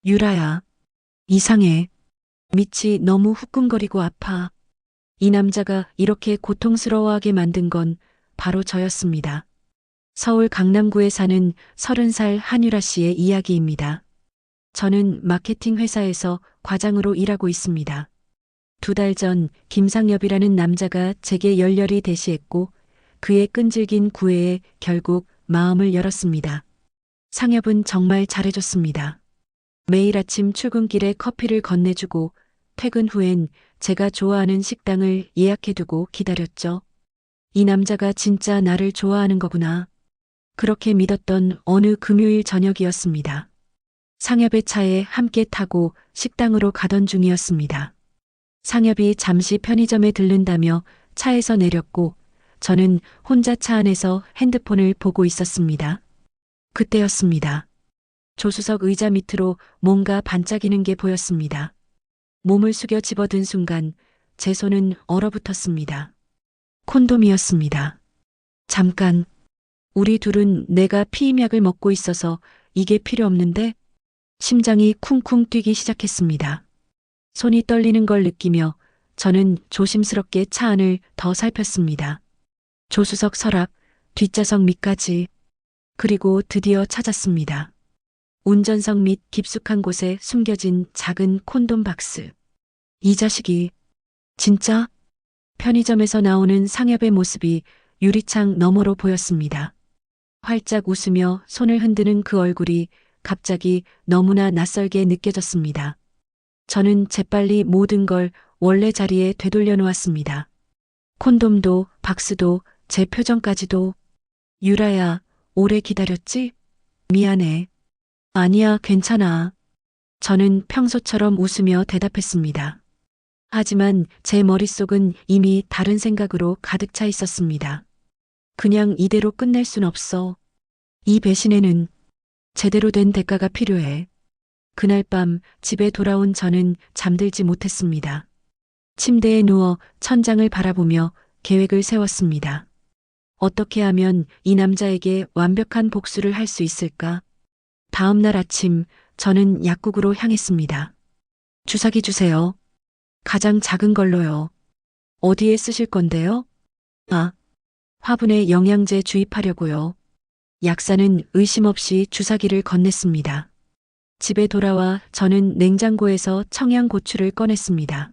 유라야, 이상해. 밑이 너무 후끈거리고 아파. 이 남자가 이렇게 고통스러워하게 만든 건 바로 저였습니다. 서울 강남구에 사는 30살 한유라 씨의 이야기입니다. 저는 마케팅 회사에서 과장으로 일하고 있습니다. 2달 전 김상엽이라는 남자가 제게 열렬히 대시했고 그의 끈질긴 구애에 결국 마음을 열었습니다. 상엽은 정말 잘해줬습니다. 매일 아침 출근길에 커피를 건네주고 퇴근 후엔 제가 좋아하는 식당을 예약해두고 기다렸죠. 이 남자가 진짜 나를 좋아하는 거구나. 그렇게 믿었던 어느 금요일 저녁이었습니다. 상엽의 차에 함께 타고 식당으로 가던 중이었습니다. 상엽이 잠시 편의점에 들른다며 차에서 내렸고 저는 혼자 차 안에서 핸드폰을 보고 있었습니다. 그때였습니다. 조수석 의자 밑으로 뭔가 반짝이는 게 보였습니다. 몸을 숙여 집어든 순간 제 손은 얼어붙었습니다. 콘돔이었습니다. 잠깐, 우리 둘은 내가 피임약을 먹고 있어서 이게 필요 없는데? 심장이 쿵쿵 뛰기 시작했습니다. 손이 떨리는 걸 느끼며 저는 조심스럽게 차 안을 더 살폈습니다. 조수석 서랍, 뒷좌석 밑까지, 그리고 드디어 찾았습니다. 운전석 밑 깊숙한 곳에 숨겨진 작은 콘돔 박스. 이 자식이 진짜? 편의점에서 나오는 상엽의 모습이 유리창 너머로 보였습니다. 활짝 웃으며 손을 흔드는 그 얼굴이 갑자기 너무나 낯설게 느껴졌습니다. 저는 재빨리 모든 걸 원래 자리에 되돌려 놓았습니다. 콘돔도 박스도 제 표정까지도. 유라야, 오래 기다렸지? 미안해. 아니야, 괜찮아. 저는 평소처럼 웃으며 대답했습니다. 하지만 제 머릿속은 이미 다른 생각으로 가득 차 있었습니다. 그냥 이대로 끝낼 순 없어. 이 배신에는 제대로 된 대가가 필요해. 그날 밤 집에 돌아온 저는 잠들지 못했습니다. 침대에 누워 천장을 바라보며 계획을 세웠습니다. 어떻게 하면 이 남자에게 완벽한 복수를 할 수 있을까? 다음 날 아침 저는 약국으로 향했습니다. 주사기 주세요. 가장 작은 걸로요. 어디에 쓰실 건데요? 아, 화분에 영양제 주입하려고요. 약사는 의심 없이 주사기를 건넸습니다. 집에 돌아와 저는 냉장고에서 청양고추를 꺼냈습니다.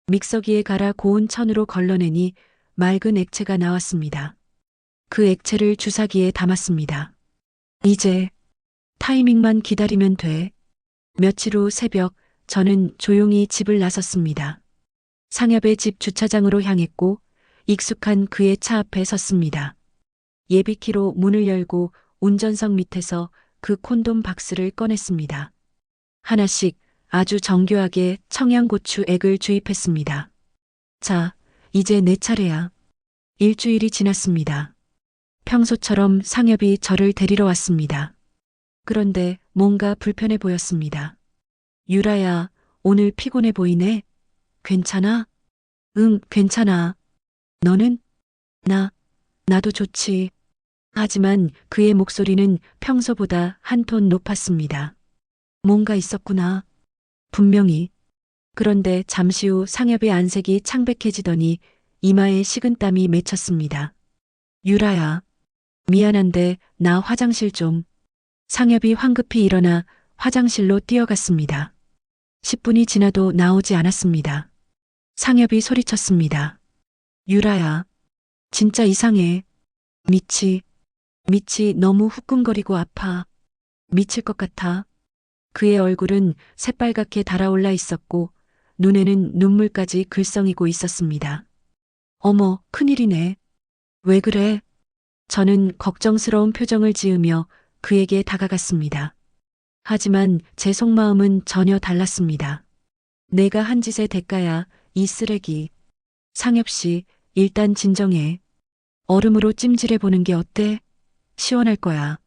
믹서기에 갈아 고운 천으로 걸러내니 맑은 액체가 나왔습니다. 그 액체를 주사기에 담았습니다. 이제 타이밍만 기다리면 돼. 며칠 후 새벽 저는 조용히 집을 나섰습니다. 상엽의 집 주차장으로 향했고 익숙한 그의 차 앞에 섰습니다. 예비키로 문을 열고 운전석 밑에서 그 콘돔 박스를 꺼냈습니다. 하나씩 아주 정교하게 청양고추 액을 주입했습니다. 자, 이제 내 차례야. 일주일이 지났습니다. 평소처럼 상엽이 저를 데리러 왔습니다. 그런데 뭔가 불편해 보였습니다. 유라야, 오늘 피곤해 보이네. 괜찮아? 응, 괜찮아. 너는? 나도 좋지. 하지만 그의 목소리는 평소보다 한 톤 높았습니다. 뭔가 있었구나. 분명히. 그런데 잠시 후 상엽의 안색이 창백해지더니 이마에 식은땀이 맺혔습니다. 유라야, 미안한데 나 화장실 좀. 상엽이 황급히 일어나 화장실로 뛰어갔습니다. 10분이 지나도 나오지 않았습니다. 상엽이 소리쳤습니다. 유라야, 진짜 이상해. 밑이 너무 후끈거리고 아파. 미칠 것 같아. 그의 얼굴은 새빨갛게 달아올라 있었고 눈에는 눈물까지 글썽이고 있었습니다. 어머, 큰일이네. 왜 그래? 저는 걱정스러운 표정을 지으며 그에게 다가갔습니다. 하지만 제 속마음은 전혀 달랐습니다. 내가 한 짓의 대가야, 이 쓰레기. 상엽 씨, 일단 진정해. 얼음으로 찜질해 보는 게 어때? 시원할 거야.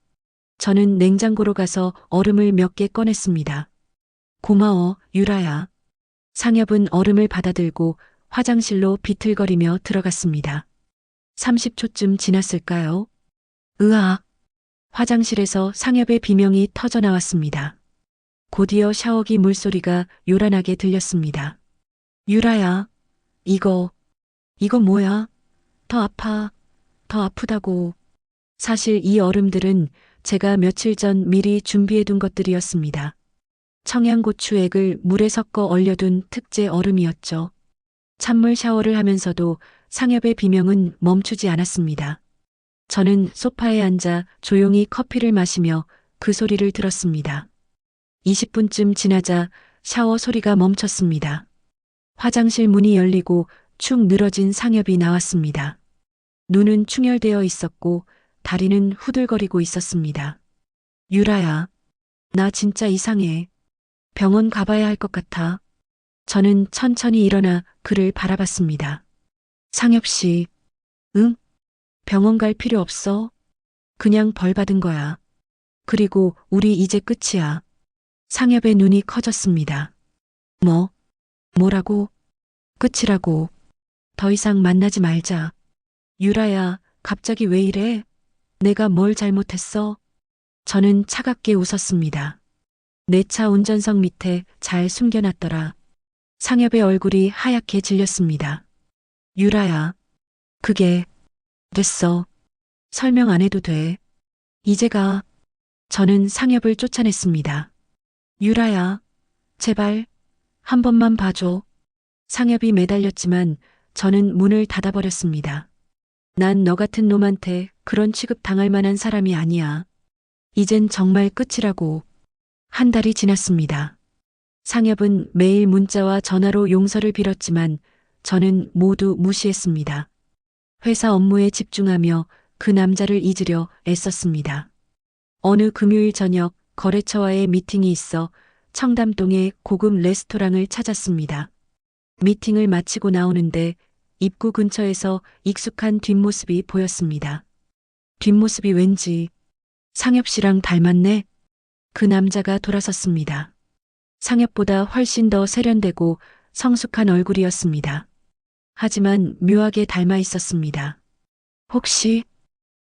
저는 냉장고로 가서 얼음을 몇 개 꺼냈습니다. 고마워, 유라야. 상엽은 얼음을 받아들고 화장실로 비틀거리며 들어갔습니다. 30초쯤 지났을까요? 으악. 화장실에서 상엽의 비명이 터져 나왔습니다. 곧이어 샤워기 물소리가 요란하게 들렸습니다. 유라야, 이거 뭐야? 더 아파, 더 아프다고. 사실 이 얼음들은 제가 며칠 전 미리 준비해둔 것들이었습니다. 청양고추액을 물에 섞어 얼려둔 특제 얼음이었죠. 찬물 샤워를 하면서도 상엽의 비명은 멈추지 않았습니다. 저는 소파에 앉아 조용히 커피를 마시며 그 소리를 들었습니다. 20분쯤 지나자 샤워 소리가 멈췄습니다. 화장실 문이 열리고 축 늘어진 상엽이 나왔습니다. 눈은 충혈되어 있었고 다리는 후들거리고 있었습니다. 유라야, 나 진짜 이상해. 병원 가봐야 할 것 같아. 저는 천천히 일어나 그를 바라봤습니다. 상엽 씨, 응? 병원 갈 필요 없어. 그냥 벌 받은 거야. 그리고 우리 이제 끝이야. 상엽의 눈이 커졌습니다. 뭐라고? 끝이라고. 더 이상 만나지 말자. 유라야, 갑자기 왜 이래? 내가 뭘 잘못했어? 저는 차갑게 웃었습니다. 내 차 운전석 밑에 잘 숨겨놨더라. 상엽의 얼굴이 하얗게 질렸습니다. 유라야, 그게 됐어. 설명 안 해도 돼. 이제 가. 저는 상엽을 쫓아냈습니다. 유라야, 제발 한 번만 봐줘. 상엽이 매달렸지만 저는 문을 닫아버렸습니다. 난 너 같은 놈한테 그런 취급 당할 만한 사람이 아니야. 이젠 정말 끝이라고. 한 달이 지났습니다. 상엽은 매일 문자와 전화로 용서를 빌었지만 저는 모두 무시했습니다. 회사 업무에 집중하며 그 남자를 잊으려 애썼습니다. 어느 금요일 저녁 거래처와의 미팅이 있어 청담동의 고급 레스토랑을 찾았습니다. 미팅을 마치고 나오는데 입구 근처에서 익숙한 뒷모습이 보였습니다. 뒷모습이 왠지 상엽 씨랑 닮았네. 그 남자가 돌아섰습니다. 상엽보다 훨씬 더 세련되고 성숙한 얼굴이었습니다. 하지만 묘하게 닮아 있었습니다. 혹시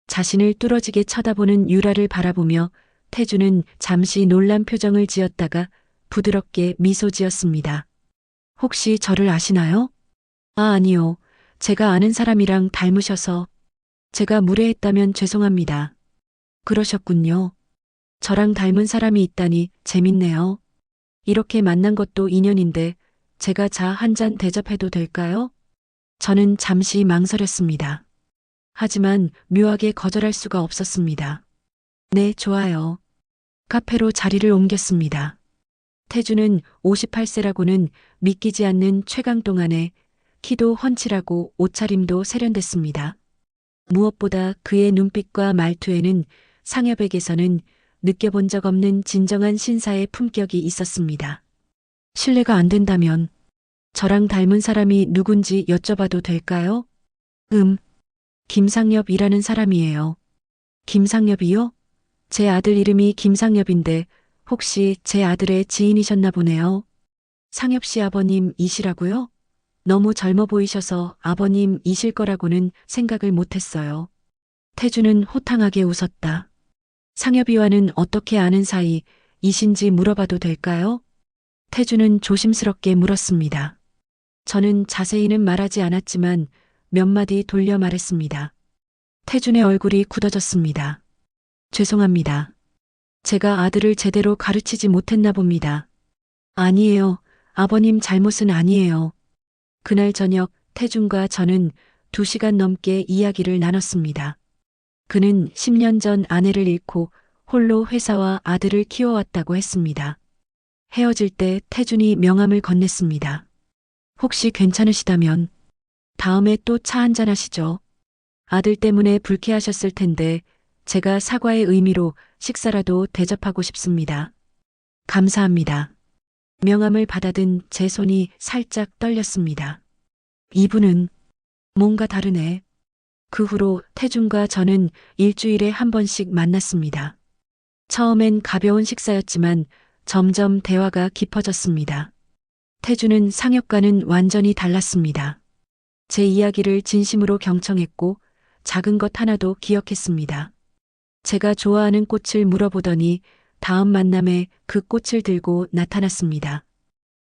자신을 뚫어지게 쳐다보는 유라를 바라보며 태주는 잠시 놀란 표정을 지었다가 부드럽게 미소 지었습니다. 혹시 저를 아시나요? 아니요. 제가 아는 사람이랑 닮으셔서 제가 무례했다면 죄송합니다. 그러셨군요. 저랑 닮은 사람이 있다니 재밌네요. 이렇게 만난 것도 인연인데 제가 차 한 잔 대접해도 될까요? 저는 잠시 망설였습니다. 하지만 묘하게 거절할 수가 없었습니다. 네, 좋아요. 카페로 자리를 옮겼습니다. 태주는 58세라고는 믿기지 않는 최강동 안에 키도 훤칠하고 옷차림도 세련됐습니다. 무엇보다 그의 눈빛과 말투에는 상엽에게서는 느껴본 적 없는 진정한 신사의 품격이 있었습니다. 실례가 안 된다면 저랑 닮은 사람이 누군지 여쭤봐도 될까요? 김상엽이라는 사람이에요. 김상엽이요? 제 아들 이름이 김상엽인데 혹시 제 아들의 지인이셨나 보네요. 상엽 씨 아버님이시라고요? 너무 젊어 보이셔서 아버님이실 거라고는 생각을 못했어요. 태주는 호탕하게 웃었다. 상엽이와는 어떻게 아는 사이이신지 물어봐도 될까요? 태주는 조심스럽게 물었습니다. 저는 자세히는 말하지 않았지만 몇 마디 돌려 말했습니다. 태준의 얼굴이 굳어졌습니다. 죄송합니다. 제가 아들을 제대로 가르치지 못했나 봅니다. 아니에요. 아버님 잘못은 아니에요. 그날 저녁 태준과 저는 2시간 넘게 이야기를 나눴습니다. 그는 10년 전 아내를 잃고 홀로 회사와 아들을 키워왔다고 했습니다. 헤어질 때 태준이 명함을 건넸습니다. 혹시 괜찮으시다면 다음에 또 차 한잔 하시죠. 아들 때문에 불쾌하셨을 텐데 제가 사과의 의미로 식사라도 대접하고 싶습니다. 감사합니다. 명함을 받아든 제 손이 살짝 떨렸습니다. 이분은 뭔가 다르네. 그 후로 태준과 저는 일주일에 한 번씩 만났습니다. 처음엔 가벼운 식사였지만 점점 대화가 깊어졌습니다. 태준은 상엽과는 완전히 달랐습니다. 제 이야기를 진심으로 경청했고 작은 것 하나도 기억했습니다. 제가 좋아하는 꽃을 물어보더니 다음 만남에 그 꽃을 들고 나타났습니다.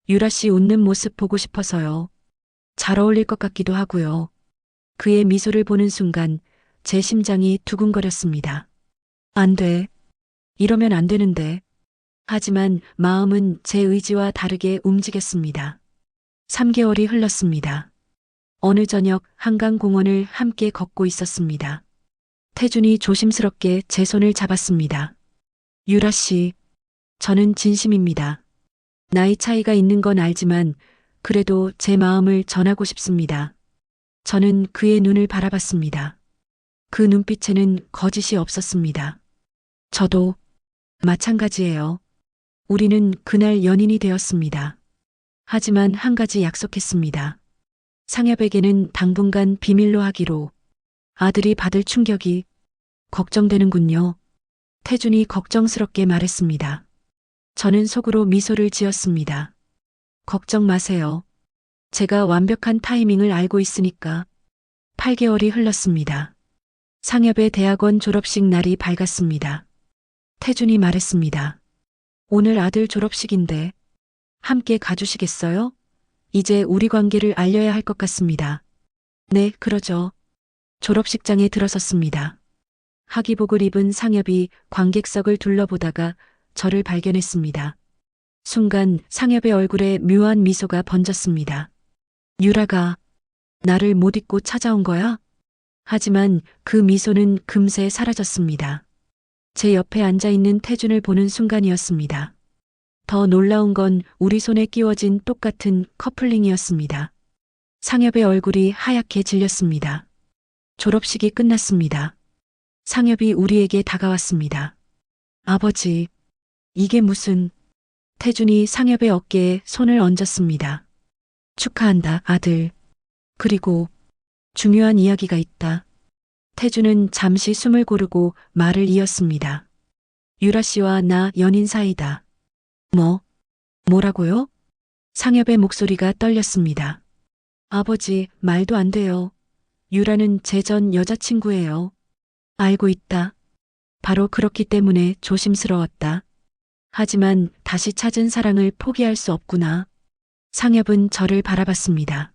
유라 씨 웃는 모습 보고 싶어서요. 잘 어울릴 것 같기도 하고요. 그의 미소를 보는 순간 제 심장이 두근거렸습니다. 안 돼. 이러면 안 되는데. 하지만 마음은 제 의지와 다르게 움직였습니다. 3개월이 흘렀습니다. 어느 저녁 한강공원을 함께 걷고 있었습니다. 태준이 조심스럽게 제 손을 잡았습니다. 유라 씨, 저는 진심입니다. 나이 차이가 있는 건 알지만 그래도 제 마음을 전하고 싶습니다. 저는 그의 눈을 바라봤습니다. 그 눈빛에는 거짓이 없었습니다. 저도 마찬가지예요. 우리는 그날 연인이 되었습니다. 하지만 한 가지 약속했습니다. 상엽에게는 당분간 비밀로 하기로. 아들이 받을 충격이 걱정되는군요. 태준이 걱정스럽게 말했습니다. 저는 속으로 미소를 지었습니다. 걱정 마세요. 제가 완벽한 타이밍을 알고 있으니까. 8개월이 흘렀습니다. 상엽의 대학원 졸업식 날이 밝았습니다. 태준이 말했습니다. 오늘 아들 졸업식인데 함께 가주시겠어요? 이제 우리 관계를 알려야 할 것 같습니다. 네, 그러죠. 졸업식장에 들어섰습니다. 학위복을 입은 상엽이 관객석을 둘러보다가 저를 발견했습니다. 순간 상엽의 얼굴에 묘한 미소가 번졌습니다. 유라가 나를 못 잊고 찾아온 거야? 하지만 그 미소는 금세 사라졌습니다. 제 옆에 앉아있는 태준을 보는 순간이었습니다. 더 놀라운 건 우리 손에 끼워진 똑같은 커플링이었습니다. 상엽의 얼굴이 하얗게 질렸습니다. 졸업식이 끝났습니다. 상엽이 우리에게 다가왔습니다. 아버지, 이게 무슨... 태준이 상엽의 어깨에 손을 얹었습니다. 축하한다, 아들. 그리고 중요한 이야기가 있다. 태준은 잠시 숨을 고르고 말을 이었습니다. 유라 씨와 나 연인 사이다. 뭐라고요? 상엽의 목소리가 떨렸습니다. 아버지, 말도 안 돼요. 유라는 제 전 여자친구예요. 알고 있다. 바로 그렇기 때문에 조심스러웠다. 하지만 다시 찾은 사랑을 포기할 수 없구나. 상엽은 저를 바라봤습니다.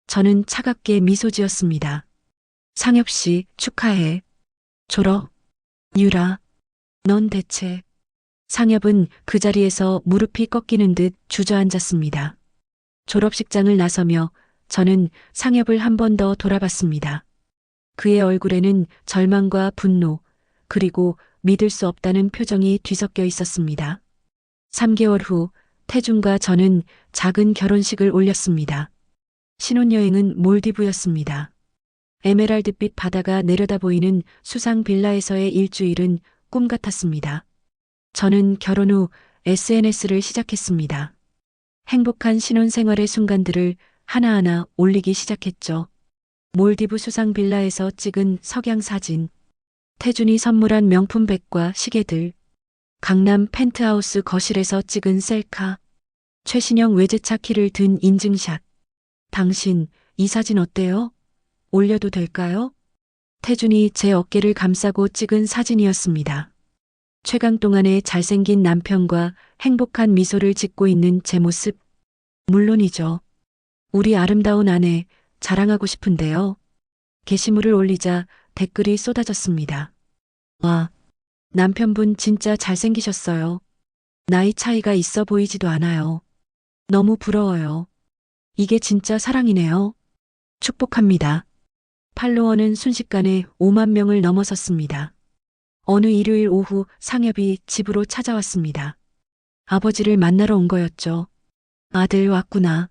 저는 차갑게 미소 지었습니다. 상엽 씨, 축하해. 졸업. 유라, 넌 대체... 상엽은 그 자리에서 무릎이 꺾이는 듯 주저앉았습니다. 졸업식장을 나서며 저는 상엽을 한 번 더 돌아봤습니다. 그의 얼굴에는 절망과 분노, 그리고 믿을 수 없다는 표정이 뒤섞여 있었습니다. 3개월 후 태준과 저는 작은 결혼식을 올렸습니다. 신혼여행은 몰디브였습니다. 에메랄드빛 바다가 내려다 보이는 수상 빌라에서의 일주일은 꿈 같았습니다. 저는 결혼 후 SNS를 시작했습니다. 행복한 신혼생활의 순간들을 하나하나 올리기 시작했죠. 몰디브 수상 빌라에서 찍은 석양 사진, 태준이 선물한 명품 백과 시계들, 강남 펜트하우스 거실에서 찍은 셀카, 최신형 외제차 키를 든 인증샷. 당신, 이 사진 어때요? 올려도 될까요? 태준이 제 어깨를 감싸고 찍은 사진이었습니다. 최강동안의 잘생긴 남편과 행복한 미소를 짓고 있는 제 모습. 물론이죠. 우리 아름다운 아내 자랑하고 싶은데요. 게시물을 올리자 댓글이 쏟아졌습니다. 와, 남편분 진짜 잘생기셨어요. 나이 차이가 있어 보이지도 않아요. 너무 부러워요. 이게 진짜 사랑이네요. 축복합니다. 팔로워는 순식간에 5만 명을 넘어섰습니다. 어느 일요일 오후 상엽이 집으로 찾아왔습니다. 아버지를 만나러 온 거였죠. 아들 왔구나.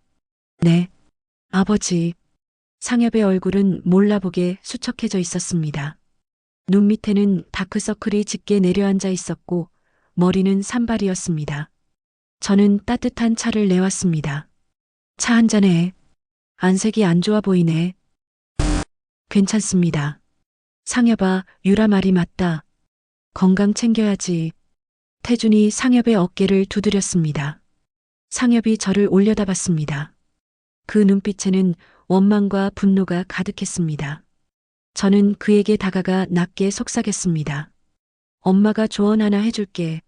네. 아버지. 상엽의 얼굴은 몰라보게 수척해져 있었습니다. 눈 밑에는 다크서클이 짙게 내려앉아 있었고 머리는 산발이었습니다. 저는 따뜻한 차를 내왔습니다. 차 한 잔에. 안색이 안 좋아 보이네. 괜찮습니다. 상엽아, 유라 말이 맞다. 건강 챙겨야지. 태준이 상엽의 어깨를 두드렸습니다. 상엽이 저를 올려다봤습니다. 그 눈빛에는 원망과 분노가 가득했습니다. 저는 그에게 다가가 낮게 속삭였습니다. 엄마가 조언 하나 해줄게.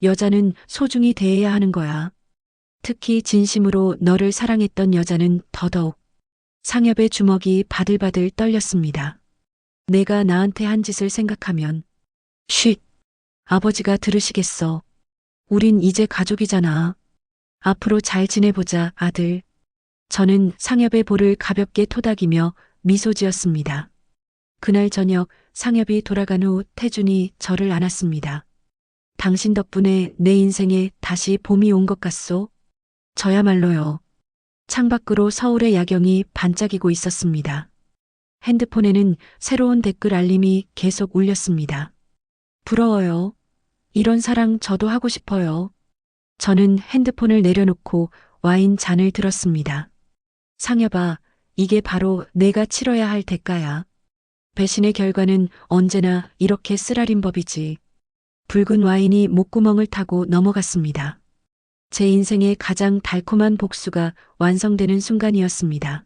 여자는 소중히 대해야 하는 거야. 특히 진심으로 너를 사랑했던 여자는 더더욱. 상엽의 주먹이 바들바들 떨렸습니다. 내가 나한테 한 짓을 생각하면. 쉿. 아버지가 들으시겠어. 우린 이제 가족이잖아. 앞으로 잘 지내보자, 아들. 저는 상엽의 볼을 가볍게 토닥이며 미소 지었습니다. 그날 저녁 상엽이 돌아간 후 태준이 저를 안았습니다. 당신 덕분에 내 인생에 다시 봄이 온 것 같소? 저야말로요. 창밖으로 서울의 야경이 반짝이고 있었습니다. 핸드폰에는 새로운 댓글 알림이 계속 울렸습니다. 부러워요. 이런 사랑 저도 하고 싶어요. 저는 핸드폰을 내려놓고 와인 잔을 들었습니다. 상엽아, 이게 바로 내가 치러야 할 대가야. 배신의 결과는 언제나 이렇게 쓰라린 법이지. 붉은 와인이 목구멍을 타고 넘어갔습니다. 제 인생의 가장 달콤한 복수가 완성되는 순간이었습니다.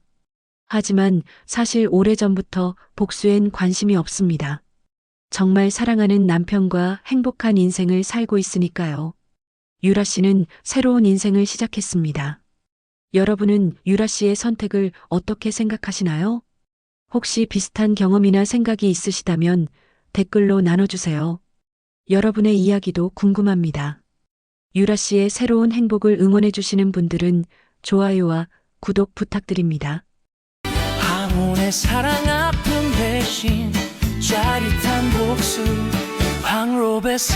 하지만 사실 오래전부터 복수엔 관심이 없습니다. 정말 사랑하는 남편과 행복한 인생을 살고 있으니까요. 유라 씨는 새로운 인생을 시작했습니다. 여러분은 유라 씨의 선택을 어떻게 생각하시나요? 혹시 비슷한 경험이나 생각이 있으시다면 댓글로 나눠주세요. 여러분의 이야기도 궁금합니다. 유라 씨의 새로운 행복을 응원해주시는 분들은 좋아요와 구독 부탁드립니다. 황혼의 사랑 아픈 배신 짜릿한 복수 황로베사